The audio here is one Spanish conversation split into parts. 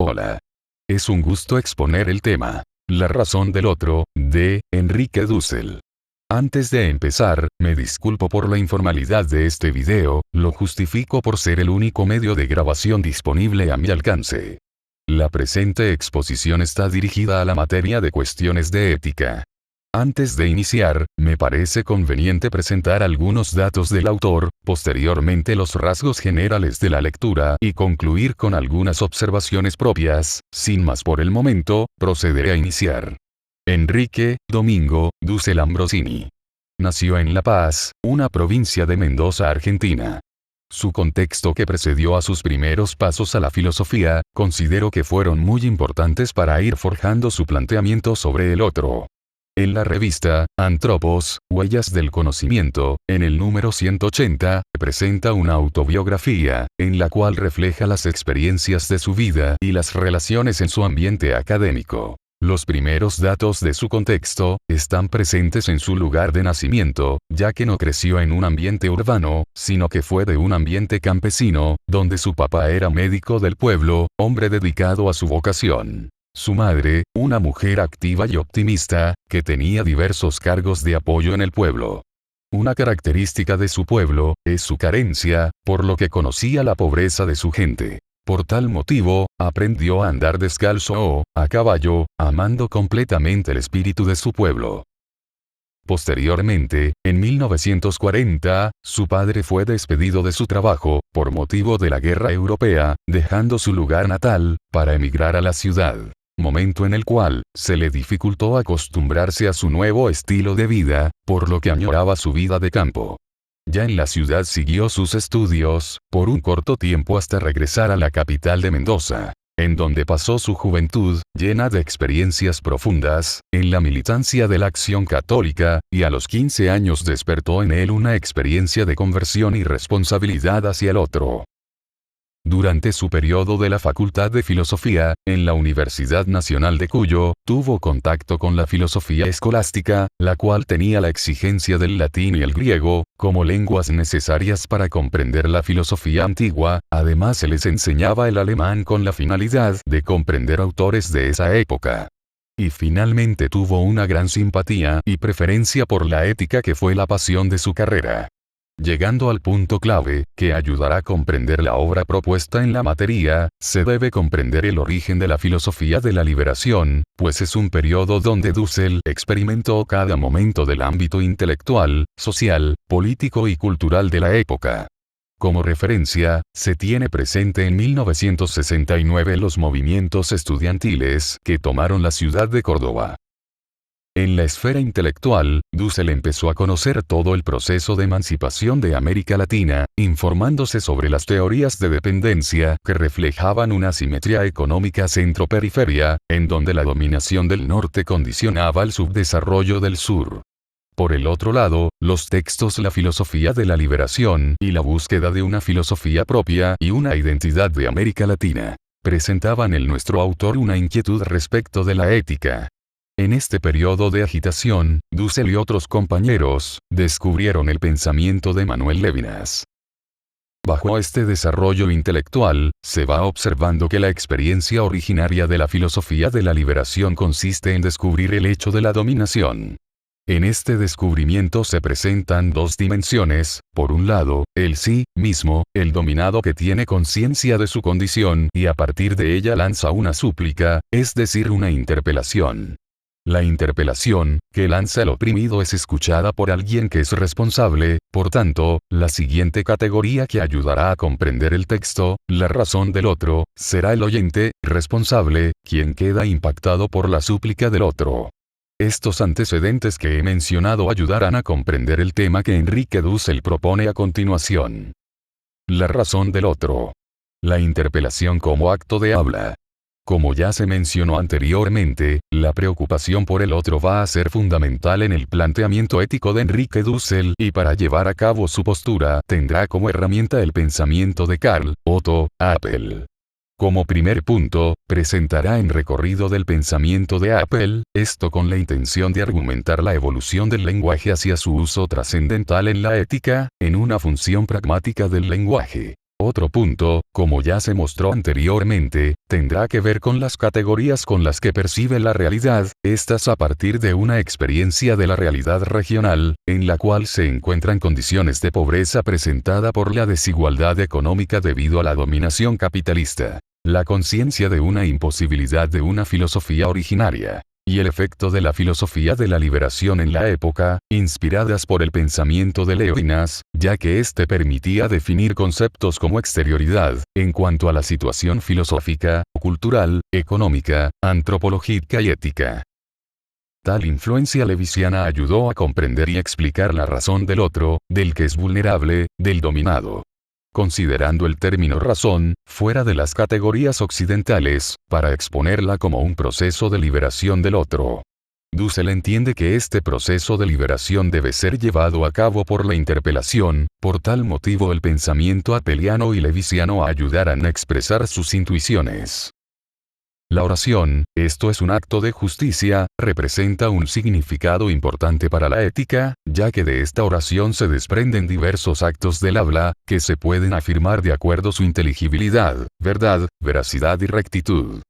Hola. Es un gusto exponer el tema La razón del otro, de Enrique Dussel. Antes de empezar, me disculpo por la informalidad de este video, lo justifico por ser el único medio de grabación disponible a mi alcance. La presente exposición está dirigida a la materia de cuestiones de ética. Antes de iniciar, me parece conveniente presentar algunos datos del autor, posteriormente los rasgos generales de la lectura y concluir con algunas observaciones propias. Sin más por el momento, procederé a iniciar. Enrique Domingo Dussel Ambrosini. Nació en La Paz, una provincia de Mendoza, Argentina. Su contexto que precedió a sus primeros pasos a la filosofía, considero que fueron muy importantes para ir forjando su planteamiento sobre el otro. En la revista, Antropos, Huellas del Conocimiento, en el número 180, presenta una autobiografía, en la cual refleja las experiencias de su vida y las relaciones en su ambiente académico. Los primeros datos de su contexto, están presentes en su lugar de nacimiento, ya que no creció en un ambiente urbano, sino que fue de un ambiente campesino, donde su papá era médico del pueblo, hombre dedicado a su vocación. Su madre, una mujer activa y optimista, que tenía diversos cargos de apoyo en el pueblo. Una característica de su pueblo, es su carencia, por lo que conocía la pobreza de su gente. Por tal motivo, aprendió a andar descalzo o, a caballo, amando completamente el espíritu de su pueblo. Posteriormente, en 1940, su padre fue despedido de su trabajo, por motivo de la guerra europea, dejando su lugar natal, para emigrar a la ciudad. Momento en el cual, se le dificultó acostumbrarse a su nuevo estilo de vida, por lo que añoraba su vida de campo. Ya en la ciudad siguió sus estudios, por un corto tiempo hasta regresar a la capital de Mendoza, en donde pasó su juventud, llena de experiencias profundas, en la militancia de la Acción Católica, y a los 15 años despertó en él una experiencia de conversión y responsabilidad hacia el otro. Durante su periodo de la Facultad de Filosofía, en la Universidad Nacional de Cuyo, tuvo contacto con la filosofía escolástica, la cual tenía la exigencia del latín y el griego, como lenguas necesarias para comprender la filosofía antigua. Además se les enseñaba el alemán con la finalidad de comprender autores de esa época. Y finalmente tuvo una gran simpatía y preferencia por la ética, que fue la pasión de su carrera. Llegando al punto clave, que ayudará a comprender la obra propuesta en la materia, se debe comprender el origen de la filosofía de la liberación, pues es un periodo donde Dussel experimentó cada momento del ámbito intelectual, social, político y cultural de la época. Como referencia, se tiene presente en 1969 los movimientos estudiantiles que tomaron la ciudad de Córdoba. En la esfera intelectual, Dussel empezó a conocer todo el proceso de emancipación de América Latina, informándose sobre las teorías de dependencia que reflejaban una simetría económica centro-periferia, en donde la dominación del norte condicionaba el subdesarrollo del sur. Por el otro lado, los textos La filosofía de la liberación y la búsqueda de una filosofía propia y una identidad de América Latina, presentaban en nuestro autor una inquietud respecto de la ética. En este periodo de agitación, Dussel y otros compañeros, descubrieron el pensamiento de Manuel Levinas. Bajo este desarrollo intelectual, se va observando que la experiencia originaria de la filosofía de la liberación consiste en descubrir el hecho de la dominación. En este descubrimiento se presentan dos dimensiones: por un lado, el sí mismo, el dominado que tiene conciencia de su condición y a partir de ella lanza una súplica, es decir, una interpelación. La interpelación, que lanza el oprimido, es escuchada por alguien que es responsable. Por tanto, la siguiente categoría que ayudará a comprender el texto, la razón del otro, será el oyente, responsable, quien queda impactado por la súplica del otro. Estos antecedentes que he mencionado ayudarán a comprender el tema que Enrique Dussel propone a continuación. La razón del otro. La interpelación como acto de habla. Como ya se mencionó anteriormente, la preocupación por el otro va a ser fundamental en el planteamiento ético de Enrique Dussel, y para llevar a cabo su postura tendrá como herramienta el pensamiento de Karl Otto Appel. Como primer punto, presentará en recorrido del pensamiento de Appel, esto con la intención de argumentar la evolución del lenguaje hacia su uso trascendental en la ética, en una función pragmática del lenguaje. Otro punto, como ya se mostró anteriormente, tendrá que ver con las categorías con las que percibe la realidad, estas a partir de una experiencia de la realidad regional, en la cual se encuentran condiciones de pobreza presentada por la desigualdad económica debido a la dominación capitalista, la conciencia de una imposibilidad de una filosofía originaria, y el efecto de la filosofía de la liberación en la época, inspiradas por el pensamiento de Levinas, ya que éste permitía definir conceptos como exterioridad, en cuanto a la situación filosófica, cultural, económica, antropológica y ética. Tal influencia levisiana ayudó a comprender y explicar la razón del otro, del que es vulnerable, del dominado. Considerando el término razón, fuera de las categorías occidentales, para exponerla como un proceso de liberación del otro. Dussel entiende que este proceso de liberación debe ser llevado a cabo por la interpelación, por tal motivo el pensamiento apeliano y levisiano ayudarán a expresar sus intuiciones. La oración, esto es un acto de justicia, representa un significado importante para la ética, ya que de esta oración se desprenden diversos actos del habla, que se pueden afirmar de acuerdo a su inteligibilidad, verdad, veracidad y rectitud.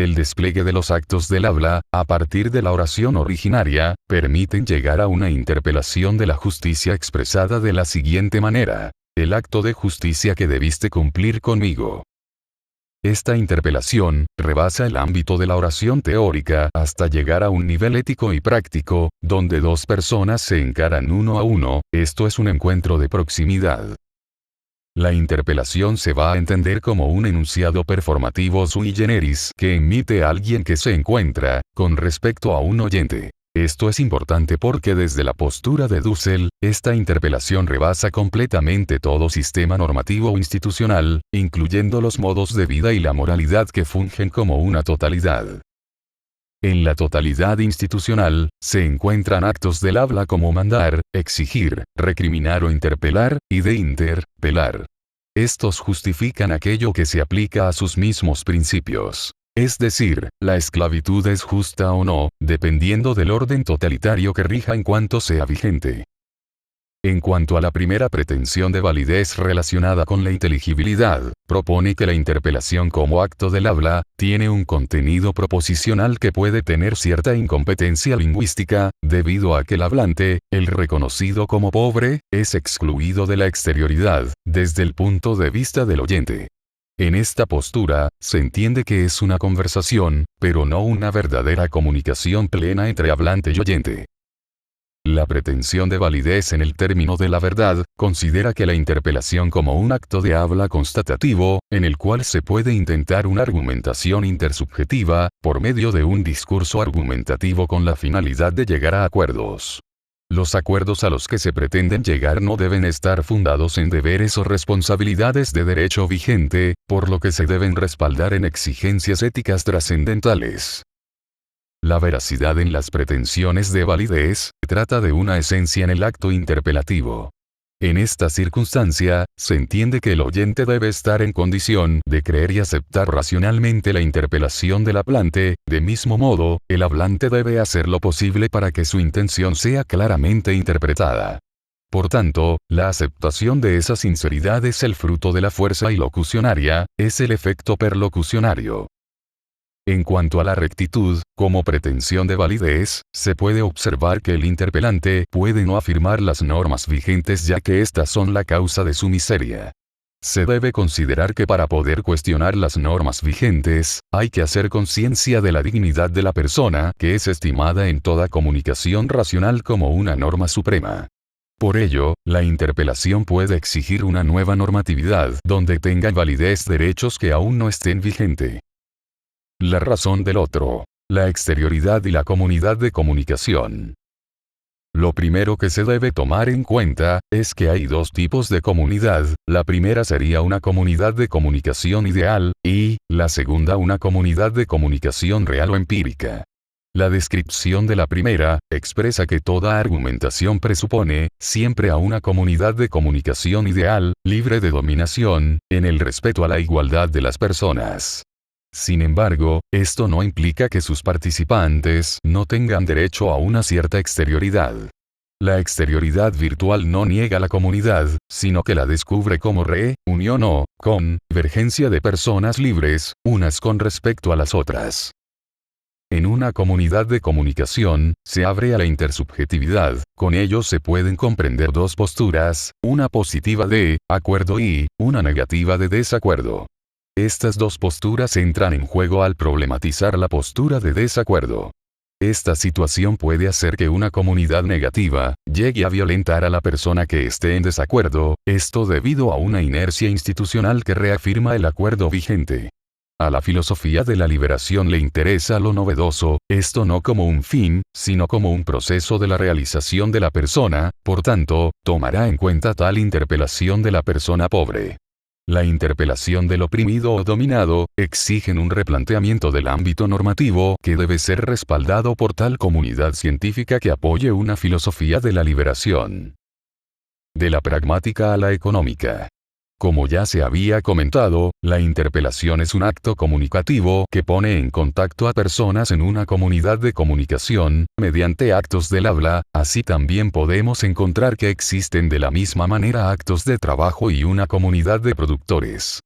El despliegue de los actos del habla, a partir de la oración originaria, permiten llegar a una interpelación de la justicia expresada de la siguiente manera: el acto de justicia que debiste cumplir conmigo. Esta interpelación rebasa el ámbito de la oración teórica hasta llegar a un nivel ético y práctico, donde dos personas se encaran uno a uno, esto es un encuentro de proximidad. La interpelación se va a entender como un enunciado performativo sui generis que emite alguien que se encuentra, con respecto a un oyente. Esto es importante porque desde la postura de Dussel, esta interpelación rebasa completamente todo sistema normativo o institucional, incluyendo los modos de vida y la moralidad que fungen como una totalidad. En la totalidad institucional, se encuentran actos del habla como mandar, exigir, recriminar o interpelar, y de interpelar. Estos justifican aquello que se aplica a sus mismos principios. Es decir, la esclavitud es justa o no, dependiendo del orden totalitario que rija en cuanto sea vigente. En cuanto a la primera pretensión de validez relacionada con la inteligibilidad, propone que la interpelación como acto del habla, tiene un contenido proposicional que puede tener cierta incompetencia lingüística, debido a que el hablante, el reconocido como pobre, es excluido de la exterioridad, desde el punto de vista del oyente. En esta postura, se entiende que es una conversación, pero no una verdadera comunicación plena entre hablante y oyente. La pretensión de validez en el término de la verdad, considera que la interpelación como un acto de habla constatativo, en el cual se puede intentar una argumentación intersubjetiva, por medio de un discurso argumentativo con la finalidad de llegar a acuerdos. Los acuerdos a los que se pretenden llegar no deben estar fundados en deberes o responsabilidades de derecho vigente, por lo que se deben respaldar en exigencias éticas trascendentales. La veracidad en las pretensiones de validez, trata de una esencia en el acto interpelativo. En esta circunstancia, se entiende que el oyente debe estar en condición de creer y aceptar racionalmente la interpelación del hablante, de mismo modo, el hablante debe hacer lo posible para que su intención sea claramente interpretada. Por tanto, la aceptación de esa sinceridad es el fruto de la fuerza ilocucionaria, es el efecto perlocucionario. En cuanto a la rectitud, como pretensión de validez, se puede observar que el interpelante puede no afirmar las normas vigentes ya que éstas son la causa de su miseria. Se debe considerar que para poder cuestionar las normas vigentes, hay que hacer conciencia de la dignidad de la persona que es estimada en toda comunicación racional como una norma suprema. Por ello, la interpelación puede exigir una nueva normatividad donde tengan validez derechos que aún no estén vigentes. La razón del otro. La exterioridad y la comunidad de comunicación. Lo primero que se debe tomar en cuenta, es que hay dos tipos de comunidad, la primera sería una comunidad de comunicación ideal, y, la segunda una comunidad de comunicación real o empírica. La descripción de la primera, expresa que toda argumentación presupone, siempre a una comunidad de comunicación ideal, libre de dominación, en el respeto a la igualdad de las personas. Sin embargo, esto no implica que sus participantes no tengan derecho a una cierta exterioridad. La exterioridad virtual no niega la comunidad, sino que la descubre como reunión o convergencia de personas libres, unas con respecto a las otras. En una comunidad de comunicación, se abre a la intersubjetividad, con ello se pueden comprender dos posturas, una positiva de acuerdo y una negativa de desacuerdo. Estas dos posturas entran en juego al problematizar la postura de desacuerdo. Esta situación puede hacer que una comunidad negativa llegue a violentar a la persona que esté en desacuerdo, esto debido a una inercia institucional que reafirma el acuerdo vigente. A la filosofía de la liberación le interesa lo novedoso, esto no como un fin, sino como un proceso de la realización de la persona, por tanto, tomará en cuenta tal interpelación de la persona pobre. La interpelación del oprimido o dominado, exigen un replanteamiento del ámbito normativo que debe ser respaldado por tal comunidad científica que apoye una filosofía de la liberación. De la pragmática a la económica. Como ya se había comentado, la interpelación es un acto comunicativo que pone en contacto a personas en una comunidad de comunicación, mediante actos del habla, así también podemos encontrar que existen de la misma manera actos de trabajo y una comunidad de productores.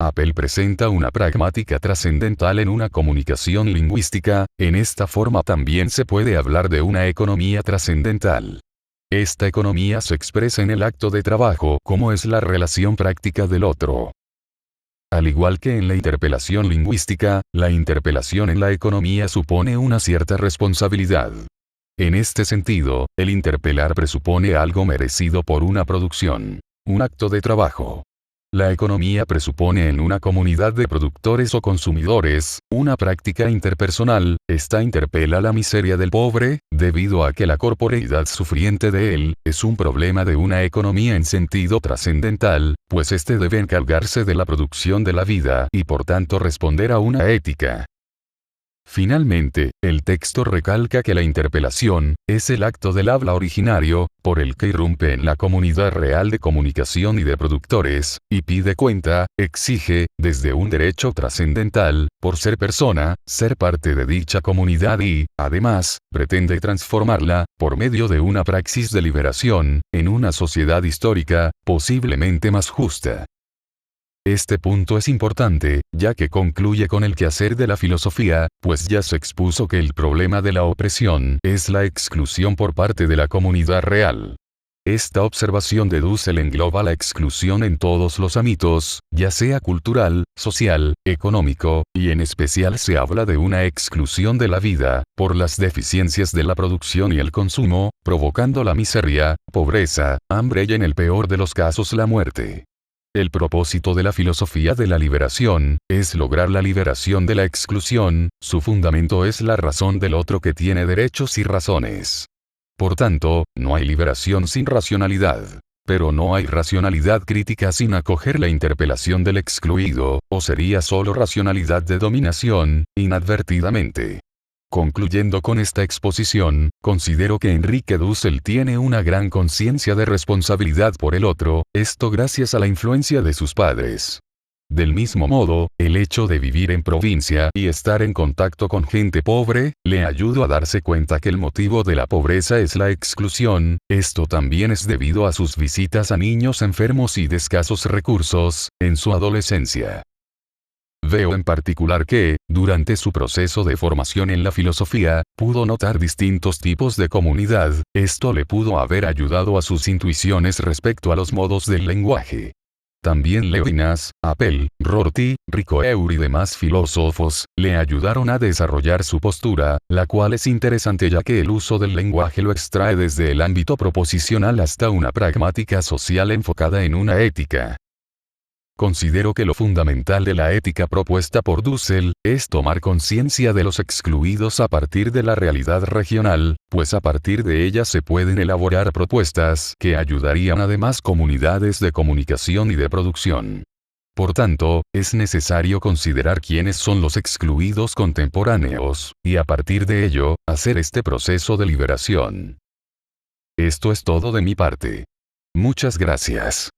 Apple presenta una pragmática trascendental en una comunicación lingüística, en esta forma también se puede hablar de una economía trascendental. Esta economía se expresa en el acto de trabajo, como es la relación práctica del otro. Al igual que en la interpelación lingüística, la interpelación en la economía supone una cierta responsabilidad. En este sentido, el interpelar presupone algo merecido por una producción, un acto de trabajo. La economía presupone en una comunidad de productores o consumidores, una práctica interpersonal, esta interpela la miseria del pobre, debido a que la corporeidad sufriente de él, es un problema de una economía en sentido trascendental, pues éste debe encargarse de la producción de la vida y por tanto responder a una ética. Finalmente, el texto recalca que la interpelación es el acto del habla originario, por el que irrumpe en la comunidad real de comunicación y de productores, y pide cuenta, exige, desde un derecho trascendental, por ser persona, ser parte de dicha comunidad y, además, pretende transformarla, por medio de una praxis de liberación, en una sociedad histórica, posiblemente más justa. Este punto es importante, ya que concluye con el quehacer de la filosofía, pues ya se expuso que el problema de la opresión es la exclusión por parte de la comunidad real. Esta observación de Dussel engloba la exclusión en todos los ámbitos, ya sea cultural, social, económico, y en especial se habla de una exclusión de la vida, por las deficiencias de la producción y el consumo, provocando la miseria, pobreza, hambre y en el peor de los casos la muerte. El propósito de la filosofía de la liberación, es lograr la liberación de la exclusión, su fundamento es la razón del otro que tiene derechos y razones. Por tanto, no hay liberación sin racionalidad. Pero no hay racionalidad crítica sin acoger la interpelación del excluido, o sería solo racionalidad de dominación, inadvertidamente. Concluyendo con esta exposición, considero que Enrique Dussel tiene una gran conciencia de responsabilidad por el otro, esto gracias a la influencia de sus padres. Del mismo modo, el hecho de vivir en provincia y estar en contacto con gente pobre, le ayudó a darse cuenta que el motivo de la pobreza es la exclusión, esto también es debido a sus visitas a niños enfermos y de escasos recursos, en su adolescencia. Veo en particular que, durante su proceso de formación en la filosofía, pudo notar distintos tipos de comunidad, esto le pudo haber ayudado a sus intuiciones respecto a los modos del lenguaje. También Levinas, Apel, Rorty, Ricoeur y demás filósofos, le ayudaron a desarrollar su postura, la cual es interesante ya que el uso del lenguaje lo extrae desde el ámbito proposicional hasta una pragmática social enfocada en una ética. Considero que lo fundamental de la ética propuesta por Dussel, es tomar conciencia de los excluidos a partir de la realidad regional, pues a partir de ella se pueden elaborar propuestas que ayudarían a demás comunidades de comunicación y de producción. Por tanto, es necesario considerar quiénes son los excluidos contemporáneos, y a partir de ello, hacer este proceso de liberación. Esto es todo de mi parte. Muchas gracias.